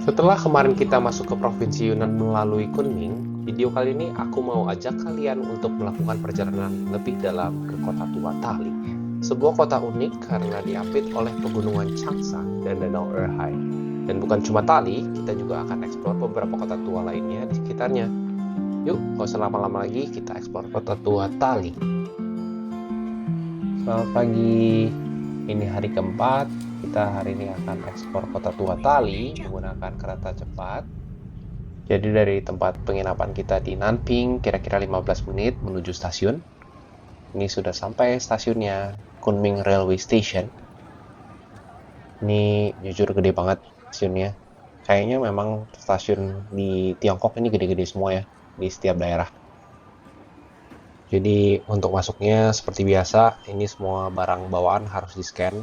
Setelah kemarin kita masuk ke Provinsi Yunnan melalui Kunming, video kali ini aku mau ajak kalian untuk melakukan perjalanan lebih dalam ke kota tua Tali. Sebuah kota unik karena diapit oleh pegunungan Changsha dan Danau Erhai. Dan bukan cuma Tali, kita juga akan eksplor beberapa kota tua lainnya di sekitarnya. Yuk, gak usah lama-lama lagi, kita eksplor kota tua Tali. Selamat pagi, ini hari keempat. Kita hari ini akan ekspor kota tua Tali menggunakan kereta cepat. Jadi dari tempat penginapan kita di Nanping kira-kira 15 menit menuju stasiun. Ini sudah sampai stasiunnya, Kunming Railway Station. Ini jujur gede banget stasiunnya. Kayaknya memang stasiun di Tiongkok ini gede-gede semua ya, di setiap daerah. Jadi untuk masuknya seperti biasa, ini semua barang bawaan harus di-scan.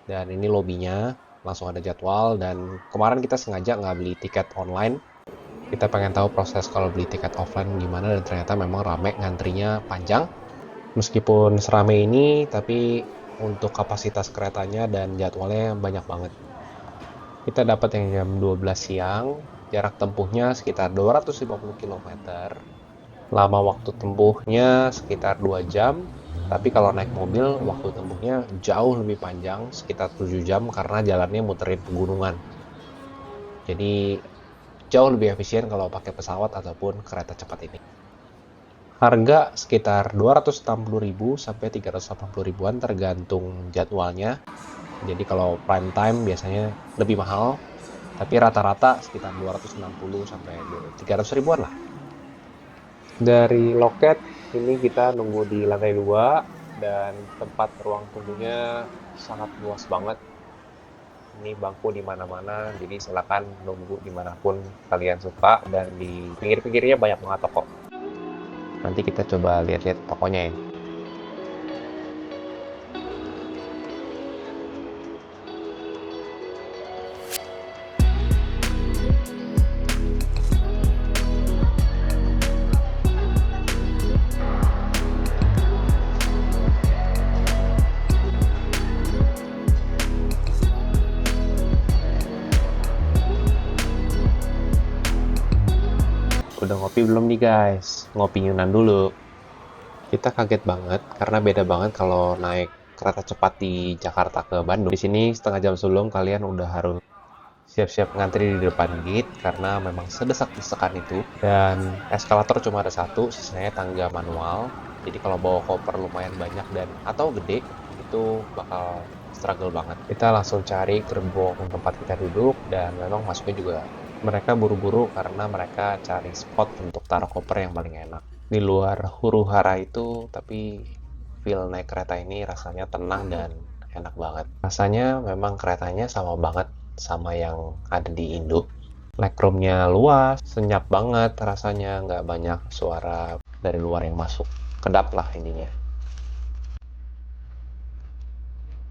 Dan ini lobbynya, langsung ada jadwal. Dan kemarin kita sengaja nggak beli tiket online. Kita pengen tahu proses kalau beli tiket offline gimana, dan ternyata memang rame, ngantrinya panjang. Meskipun serame ini, tapi untuk kapasitas keretanya dan jadwalnya banyak banget. Kita dapat yang jam 12 siang, jarak tempuhnya sekitar 250 km. Lama waktu tempuhnya sekitar 2 jam. Tapi kalau naik mobil, waktu tempuhnya jauh lebih panjang, sekitar 7 jam karena jalannya muterin pegunungan. Jadi jauh lebih efisien kalau pakai pesawat ataupun kereta cepat ini. Harga sekitar 260.000 sampai 380 ribuan tergantung jadwalnya. Jadi kalau prime time biasanya lebih mahal, tapi rata-rata sekitar 260 sampai 300 ribuan lah. Dari loket ini kita nunggu di lantai 2 dan tempat ruang tunggunya sangat luas banget. Ini bangku di mana-mana, jadi silakan nunggu dimanapun kalian suka, dan di pinggir-pinggirnya banyak banget toko. Nanti kita coba lihat-lihat tokonya ya. Udah ngopi belum nih guys? Ngopi Yunan dulu. Kita kaget banget karena beda banget kalau naik kereta cepat di Jakarta ke Bandung. Di sini setengah jam sebelum kalian udah harus siap-siap ngantri di depan gate karena memang sedesak-desakan itu. Dan eskalator cuma ada satu, sisanya tangga manual. Jadi kalau bawa koper lumayan banyak dan atau gede, itu bakal struggle banget. Kita langsung cari gerbong tempat kita duduk, dan memang masuknya juga mereka buru-buru karena mereka cari spot untuk taruh koper yang paling enak. Di luar huru-hara itu, tapi feel naik kereta ini rasanya tenang dan enak banget. Rasanya memang keretanya sama banget sama yang ada di Indo. Legroomnya luas, senyap banget rasanya, nggak banyak suara dari luar yang masuk. Kedap lah intinya.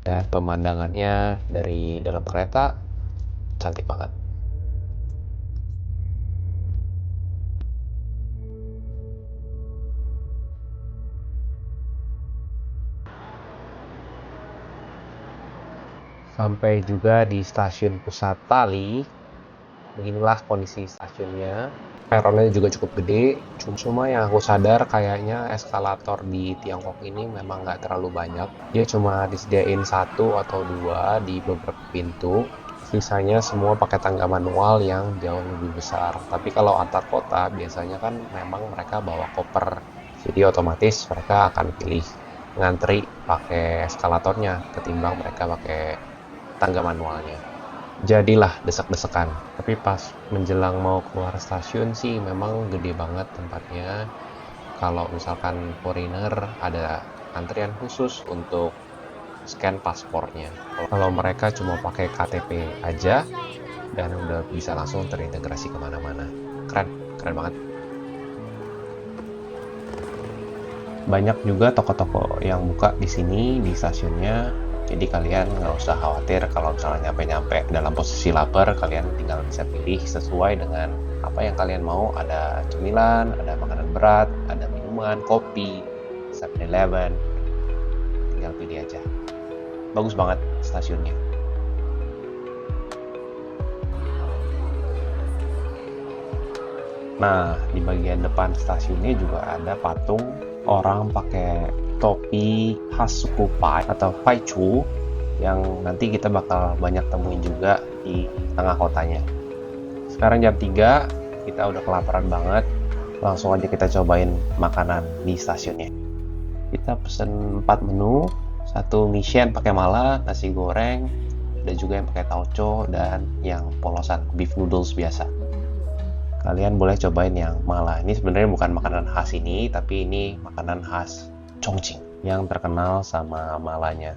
Dan pemandangannya dari dalam kereta cantik banget. Sampai juga di stasiun pusat Tali. Beginilah kondisi stasiunnya. Peronnya juga cukup gede. Cuma yang aku sadar kayaknya eskalator di Tiongkok ini memang nggak terlalu banyak. Dia cuma disediain 1 atau 2 di beberapa pintu. Sisanya semua pakai tangga manual yang jauh lebih besar. Tapi kalau antar kota biasanya kan memang mereka bawa koper. Jadi otomatis mereka akan pilih ngantri pakai eskalatornya ketimbang mereka pakai tangga manualnya. Jadilah desak-desakan. Tapi pas menjelang mau keluar stasiun sih memang gede banget tempatnya. Kalau misalkan foreigner ada antrian khusus untuk scan paspornya. Kalau mereka cuma pakai KTP aja dan udah bisa langsung terintegrasi kemana-mana. Keren banget. Banyak juga toko-toko yang buka di sini di stasiunnya. Jadi kalian nggak usah khawatir kalau misalnya nyampe dalam posisi lapar, kalian tinggal bisa pilih sesuai dengan apa yang kalian mau. Ada cemilan, ada makanan berat, ada minuman, kopi, 7-Eleven. Tinggal pilih aja. Bagus banget stasiunnya. Nah, di bagian depan stasiunnya juga ada patung orang pakai topi khas suku Pai atau Paichu yang nanti kita bakal banyak temuin juga di tengah kotanya. Sekarang jam 3, kita udah kelaparan banget. Langsung aja kita cobain makanan di stasiunnya. Kita pesen 4 menu, satu Michelin pakai mala, nasi goreng, ada juga yang pakai tauco dan yang polosan beef noodles biasa. Kalian boleh cobain yang mala. Ini sebenarnya bukan makanan khas ini, tapi ini makanan khas Chongqing yang terkenal sama malanya.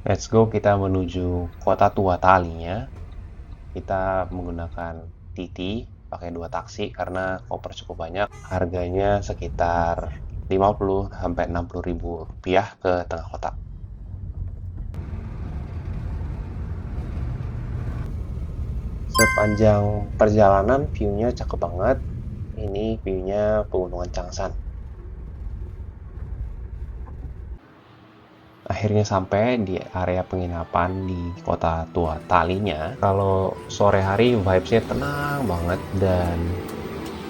Let's go, kita menuju kota tua Talinya. Kita menggunakan Titi, pakai 2 taksi karena koper cukup banyak. Harganya sekitar 50 sampai 60 ribu rupiah ke tengah kota. Sepanjang perjalanan view-nya cakep banget. Ini view-nya pegunungan Changshan. Akhirnya sampai di area penginapan di kota tua Talinya. Kalau sore hari vibes-nya tenang banget dan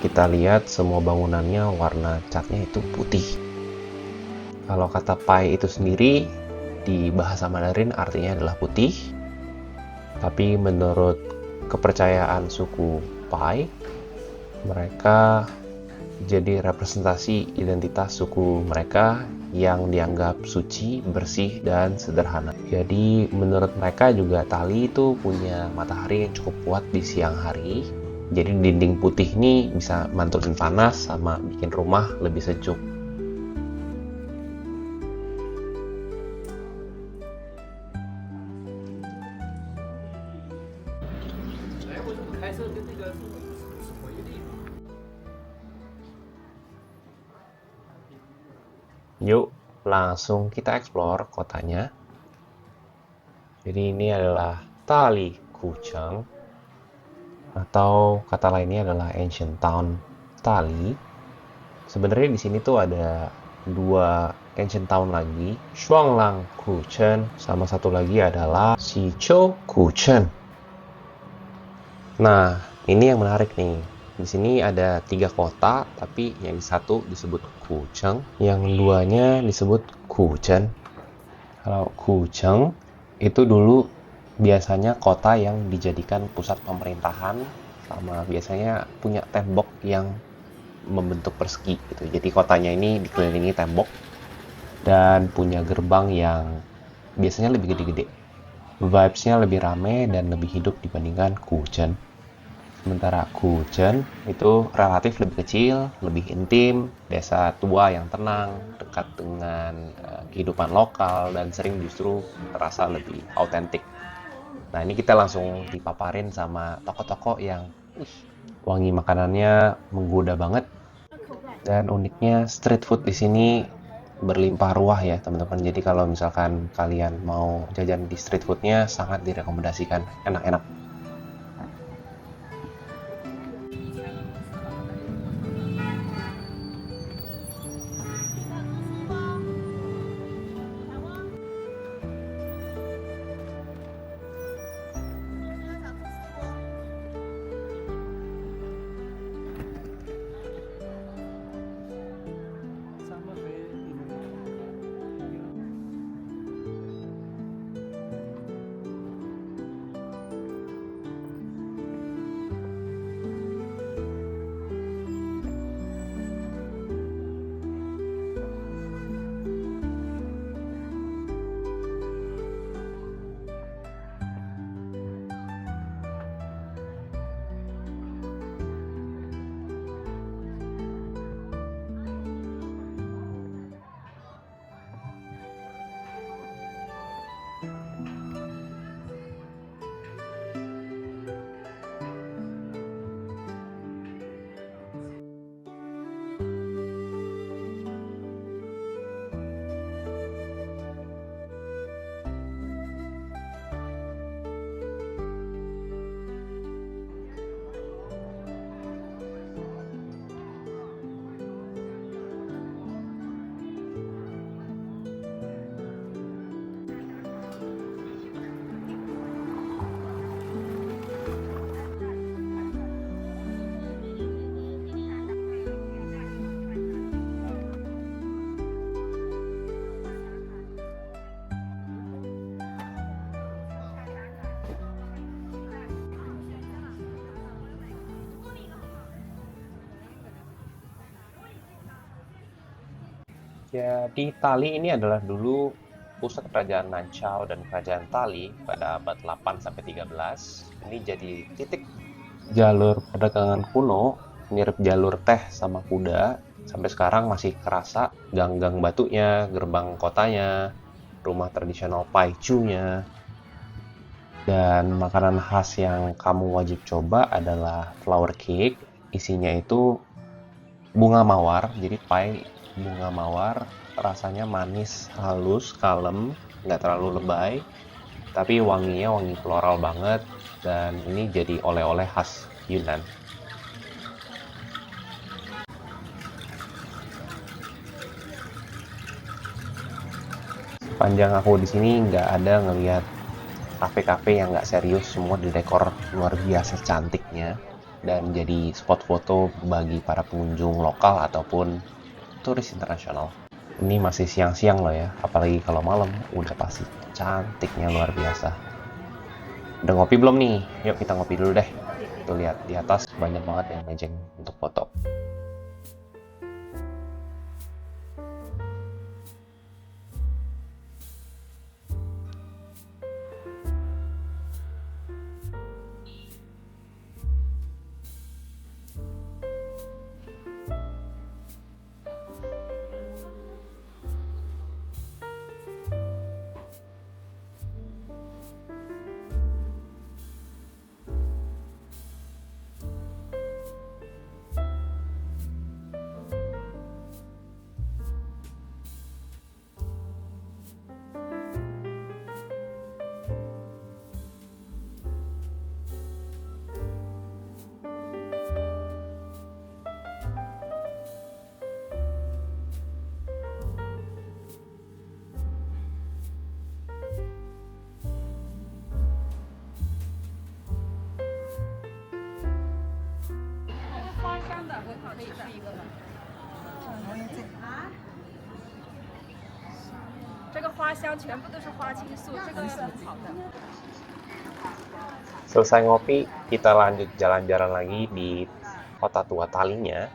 kita lihat semua bangunannya warna catnya itu putih. Kalau kata Pai itu sendiri di bahasa Mandarin artinya adalah putih. Tapi menurut kepercayaan suku Pai, mereka jadi representasi identitas suku mereka yang dianggap suci, bersih, dan sederhana. Jadi menurut mereka juga Tali itu punya matahari yang cukup kuat di siang hari. Jadi dinding putih ini bisa mantulin panas sama bikin rumah lebih sejuk. Yuk, langsung kita explore kotanya. Jadi ini adalah Tali Kucheng, atau kata lainnya adalah Ancient Town Tali. Sebenarnya di sini tuh ada 2 Ancient Town lagi, Shuanglang Kucheng, sama satu lagi adalah Xiqiu Kucheng. Nah, ini yang menarik nih. Di sini ada 3 kota, tapi yang satu disebut Kucheng, yang duanya disebut Kuchen. Kalau Kucheng itu dulu biasanya kota yang dijadikan pusat pemerintahan, sama biasanya punya tembok yang membentuk persegi gitu. Jadi kotanya ini dikelilingi tembok dan punya gerbang yang biasanya lebih gede-gede. Vibes-nya lebih rame dan lebih hidup dibandingkan Kuchen. Sementara Kuchen itu relatif lebih kecil, lebih intim, desa tua yang tenang, dekat dengan kehidupan lokal, dan sering justru terasa lebih autentik. Nah, ini kita langsung dipaparin sama toko-toko yang wangi makanannya menggoda banget. Dan uniknya street food di sini berlimpah ruah ya teman-teman. Jadi kalau misalkan kalian mau jajan di street foodnya sangat direkomendasikan, enak-enak. Ya, di Tali ini adalah dulu pusat kerajaan Nanchao dan kerajaan Tali pada abad 8 sampai 13. Ini jadi titik jalur perdagangan kuno, mirip jalur teh sama kuda. Sampai sekarang masih kerasa gang-gang batunya, gerbang kotanya, rumah tradisional Paichu-nya. Dan makanan khas yang kamu wajib coba adalah flower cake. Isinya itu bunga mawar, jadi pie bunga mawar, rasanya manis, halus, kalem, nggak terlalu lebay, tapi wanginya wangi floral banget, dan ini jadi oleh-oleh khas Yunan. Sepanjang aku di sini nggak ada ngelihat kafe-kafe yang nggak serius, semua didekor luar biasa cantiknya, dan jadi spot foto bagi para pengunjung lokal ataupun turis internasional. Ini masih siang-siang loh ya, apalagi kalau malam udah pasti cantiknya luar biasa. Udah ngopi belum nih? Yuk kita ngopi dulu deh. Tuh lihat di atas banyak banget yang mejeng untuk foto. Selesai ngopi, kita lanjut jalan-jalan lagi di kota tua Talinya.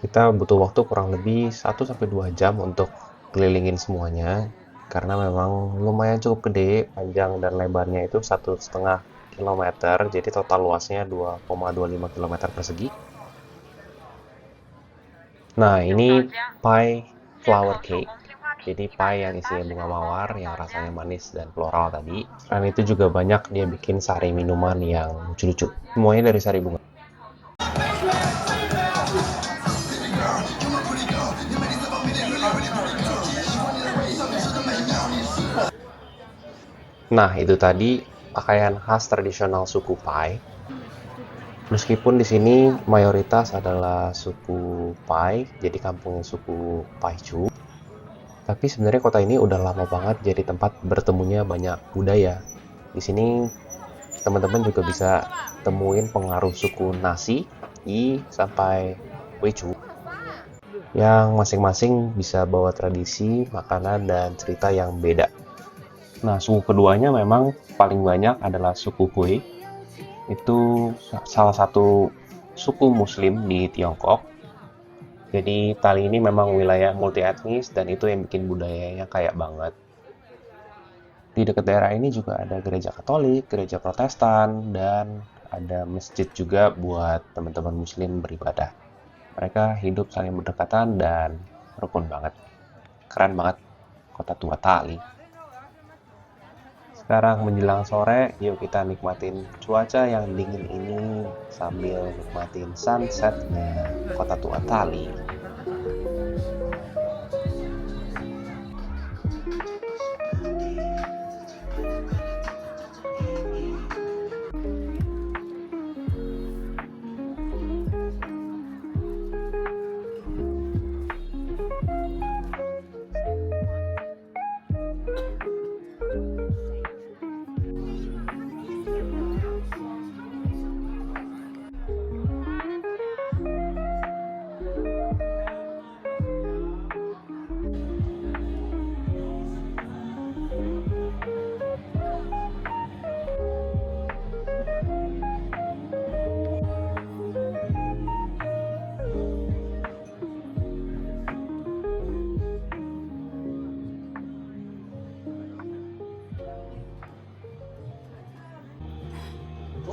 Kita butuh waktu kurang lebih 1-2 jam untuk kelilingin semuanya, karena memang lumayan cukup gede, panjang dan lebarnya itu 1,5 kilometer, jadi total luasnya 2,25 kilometer persegi. Nah, ini pie flower cake, jadi pie yang isinya bunga mawar yang rasanya manis dan floral tadi. Selain itu juga banyak dia bikin sari minuman yang lucu-lucu, semuanya dari sari bunga. Nah, itu tadi pakaian khas tradisional suku Pai. Meskipun di sini mayoritas adalah suku Pai, jadi kampung suku Paichu. Tapi sebenarnya kota ini udah lama banget jadi tempat bertemunya banyak budaya. Di sini teman-teman juga bisa temuin pengaruh suku Nasi, Yi, sampai Weichu, yang masing-masing bisa bawa tradisi, makanan, dan cerita yang beda. Nah, suku keduanya memang paling banyak adalah suku Hui. Itu salah satu suku Muslim di Tiongkok. Jadi Tali ini memang wilayah multi etnis dan itu yang bikin budayanya kaya banget. Di dekat daerah ini juga ada gereja Katolik, gereja Protestan, dan ada masjid juga buat teman-teman Muslim beribadah. Mereka hidup saling berdekatan dan rukun banget. Keren banget kota tua Tali. Sekarang menjelang sore, yuk kita nikmatin cuaca yang dingin ini sambil nikmatin sunsetnya kota tua Tali.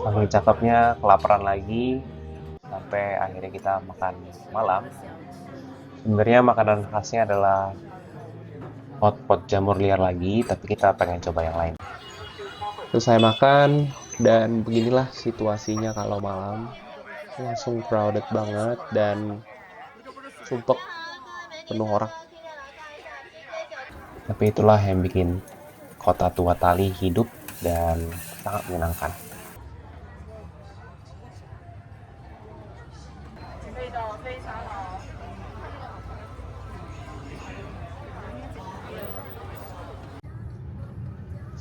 Saking cakepnya, kelaparan lagi, sampai akhirnya kita makan malam. Sebenarnya makanan khasnya adalah hotpot jamur liar lagi, tapi kita pengen coba yang lain. Selesai makan, dan beginilah situasinya kalau malam. Langsung crowded banget, dan sumpek penuh orang. Tapi itulah yang bikin kota tua Tali hidup dan sangat menyenangkan.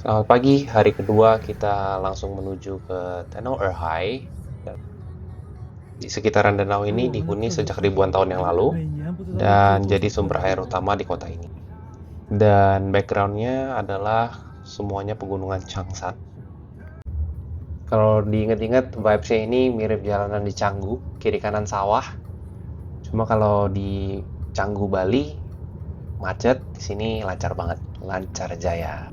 Selamat pagi, hari kedua kita langsung menuju ke Danau Erhai. Di sekitaran danau ini dihuni sejak ribuan tahun yang lalu dan jadi sumber air utama di kota ini. Dan backgroundnya adalah semuanya pegunungan Changshan. Kalau diinget-inget, vibes-nya ini mirip jalanan di Canggu, kiri kanan sawah. Cuma kalau di Canggu Bali macet, di sini lancar banget, lancar jaya.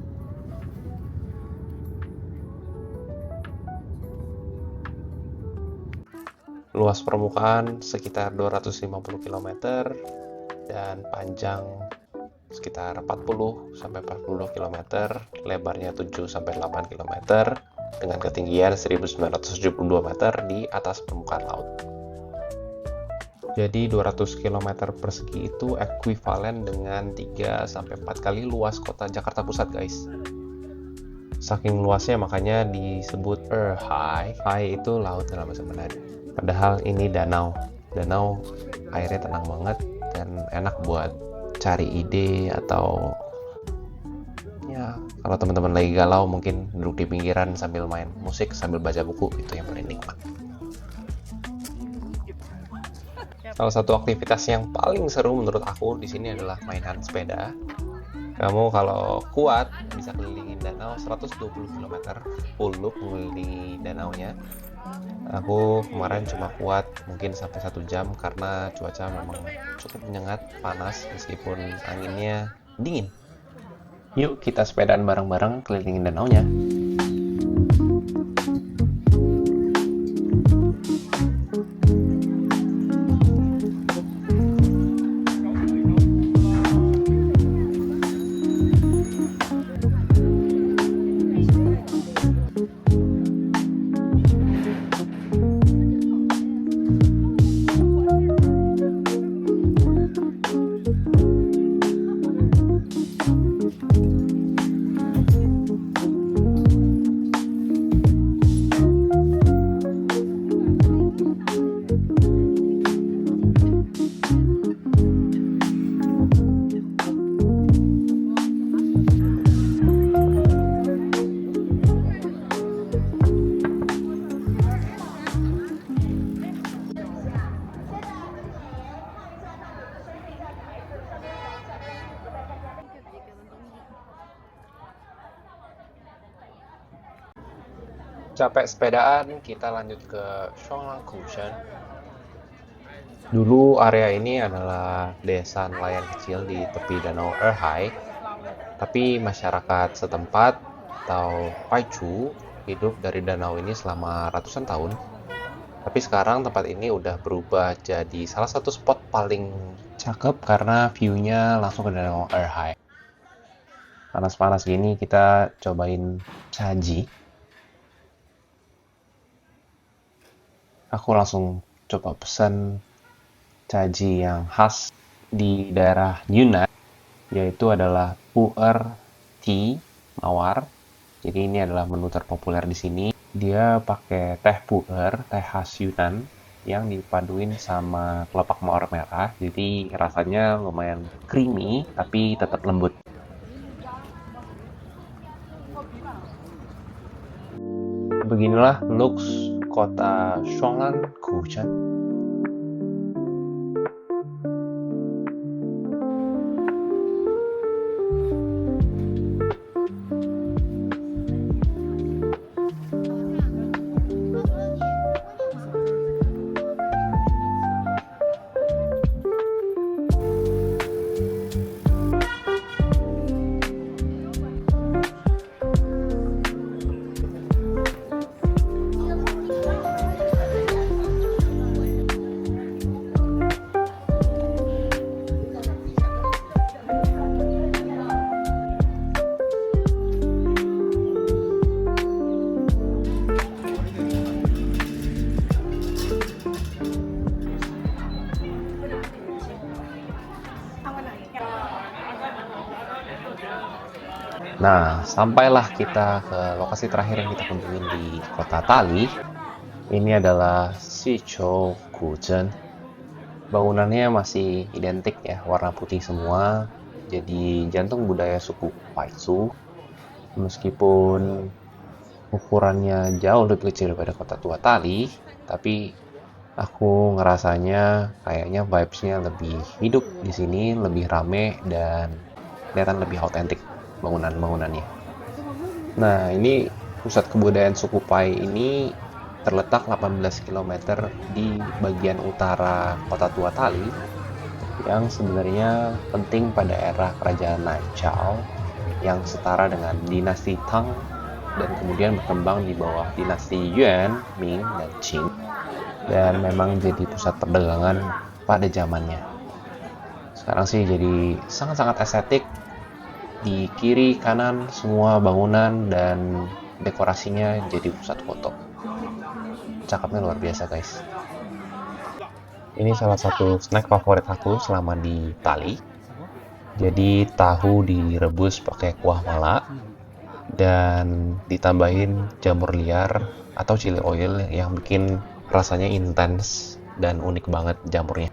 Luas permukaan sekitar 250 km dan panjang sekitar 40-40 km, lebarnya 7-8 km dengan ketinggian 1972 meter di atas permukaan laut. Jadi 200 km persegi itu ekuivalen dengan 3-4 kali luas kota Jakarta Pusat, guys. Saking luasnya makanya disebut Erhai. Hai itu laut dalam bahasa Mandarin. Padahal ini danau. Danau airnya tenang banget dan enak buat cari ide atau ya kalau teman-teman lagi galau mungkin duduk di pinggiran sambil main musik sambil baca buku, itu yang paling nikmat. Salah satu aktivitas yang paling seru menurut aku di sini adalah mainan sepeda. Kamu kalau kuat bisa kelilingin danau 120 km full loop mengelilingi danaunya. Aku kemarin cuma kuat mungkin sampai 1 jam karena cuaca memang cukup menyengat, panas meskipun anginnya dingin. Yuk kita sepedaan bareng-bareng kelilingin danaunya. Capek sepedaan, kita lanjut ke Shuanglankushan. Dulu area ini adalah desa nelayan kecil di tepi danau Erhai, tapi masyarakat setempat atau Paichu hidup dari danau ini selama ratusan tahun. Tapi sekarang tempat ini udah berubah jadi salah satu spot paling cakep karena view-nya langsung ke danau Erhai. Panas-panas gini kita cobain saji. Aku langsung coba pesan saji yang khas di daerah Yunnan, yaitu adalah pu'er tea mawar. Jadi ini adalah menu terpopuler di sini. Dia pakai teh pu'er, teh khas Yunnan, yang dipaduin sama kelopak mawar merah. Jadi rasanya lumayan creamy, tapi tetap lembut. Beginilah looks kota Shuanglankushan. Nah, sampailah kita ke lokasi terakhir yang kita kunjungin di kota Tali. Ini adalah Sichou Gujen. Bangunannya masih identik ya, warna putih semua. Jadi jantung budaya suku Paitsu. Meskipun ukurannya jauh lebih kecil daripada kota tua Tali, tapi aku ngerasanya kayaknya vibes-nya lebih hidup di sini, lebih rame dan kelihatan lebih autentik bangunan-bangunannya. Nah, ini pusat kebudayaan suku Pai ini terletak 18 kilometer di bagian utara kota tua Tali yang sebenarnya penting pada era kerajaan Nanchao yang setara dengan dinasti Tang dan kemudian berkembang di bawah dinasti Yuan, Ming, dan Qing dan memang jadi pusat perdagangan pada zamannya. Sekarang sih jadi sangat-sangat estetik, di kiri kanan semua bangunan dan dekorasinya jadi pusat foto. Cakepnya luar biasa guys. Ini salah satu snack favorit aku selama di Tali. Jadi tahu direbus pakai kuah mala dan ditambahin jamur liar atau chili oil yang bikin rasanya intens dan unik banget jamurnya.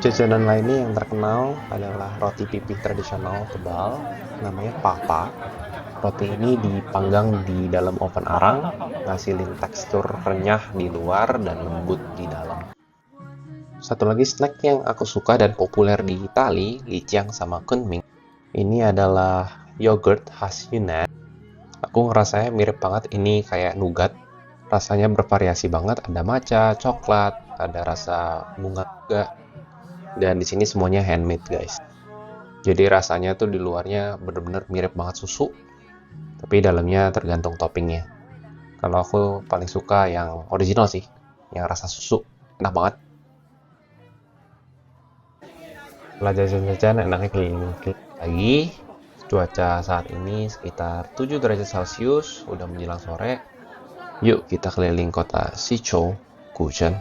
Jajanan lainnya yang terkenal adalah roti pipih tradisional tebal, namanya papa. Roti ini dipanggang di dalam oven arang, ngasilin tekstur renyah di luar dan lembut di dalam. Satu lagi snack yang aku suka dan populer di Itali, Lijiang sama Kunming. Ini adalah yogurt khas Yunan. Aku ngerasanya mirip banget ini kayak nougat. Rasanya bervariasi banget, ada matcha, coklat, ada rasa bunga juga. Dan di sini semuanya handmade guys. Jadi rasanya tuh di luarnya bener-bener mirip banget susu, tapi dalamnya tergantung toppingnya. Kalau aku paling suka yang original sih, yang rasa susu, enak banget. Setelah jajan-jajan enaknya keliling-keliling lagi. Cuaca saat ini sekitar 7 derajat Celcius, udah menjelang sore. Yuk kita keliling kota Sichou, Gujen.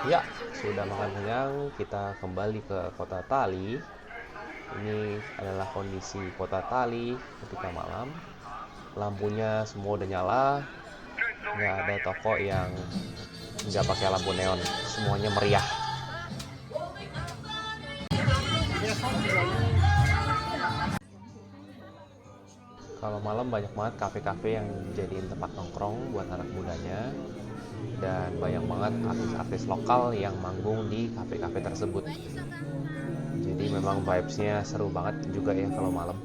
Ya, sudah makan kenyang, kita kembali ke kota Tali. Ini adalah kondisi kota Tali ketika malam. Lampunya semua udah nyala, nggak ada toko yang nggak pakai lampu neon. Semuanya meriah. Kalau malam banyak banget kafe-kafe yang jadiin tempat nongkrong buat anak mudanya. Dan banyak banget artis-artis lokal yang manggung di kafe-kafe tersebut. Jadi memang vibes-nya seru banget juga ya kalau malam.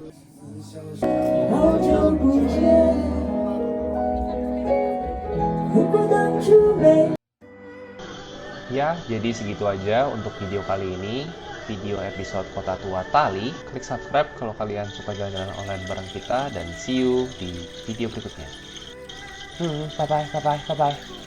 Ya, jadi segitu aja untuk video kali ini. Video episode Kota Tua Tali. Klik subscribe kalau kalian suka jalan-jalan online bareng kita. Dan see you di video berikutnya. Bye-bye, bye-bye, bye-bye.